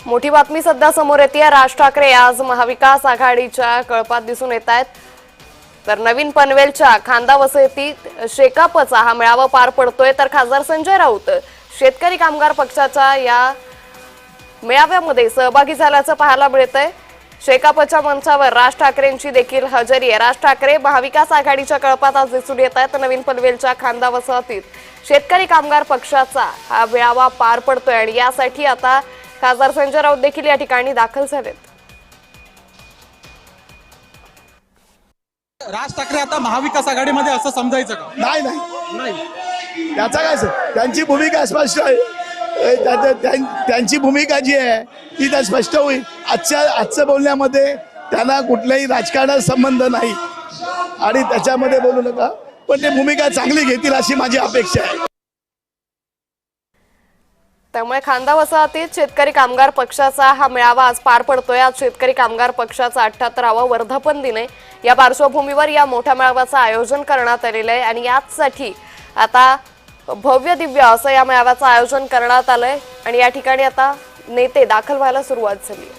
मोठी बातमी सध्या समोर येते। राज ठाकरे आज महाविकास आघाडीच्या कळपात दिसून येत आहेत। तर नवीन पनवेलच्या खांदा वसतीत शेकापचा हा मेळावा पार पडतोय। तर खासदार संजय राऊत शेतकरी कामगार पक्षाच्या या मेळाव्यामध्ये सहभागी झाल्याचं पाहायला मिळतंय। शेकापच्या मंचावर राज ठाकरेंची देखील हजेरी आहे। राज ठाकरे महाविकास आघाडीच्या कळपात आज दिसून येत आहेत। नवीन पनवेलच्या खांदा वसतीत शेतकरी कामगार पक्षाचा हा मेळावा पार पडतोय आणि यासाठी आता खासदार संजय राऊत देखील या ठिकाणी दाखल झालेत। राज ठाकरे आता महाविकास आघाडीमध्ये असं समजायचं का? नाही, त्याचा काय त्यांची भूमिका स्पष्ट आहे। त्यांची भूमिका जी आहे ती तर स्पष्ट होईल। आजच्या बोलण्यामध्ये त्यांना कुठल्याही राजकारणाचा संबंध नाही आणि त्याच्यामध्ये बोलू नका, पण ते भूमिका चांगली घेतील अशी माझी अपेक्षा आहे। त्यामुळे खांदा वसाहतीत शेतकरी कामगार पक्षाचा हा मेळावा आज पार पडतोय। आज शेतकरी कामगार पक्षाचा 78वा वर्धापन दिन आहे। या पार्श्वभूमीवर या मोठ्या मेळाव्याचं आयोजन करण्यात आलेलं आहे आणि यासाठी आता भव्य दिव्य असं या मेळाव्याचं आयोजन करण्यात आलंय आणि या ठिकाणी आता नेते दाखल व्हायला सुरुवात झाली आहे।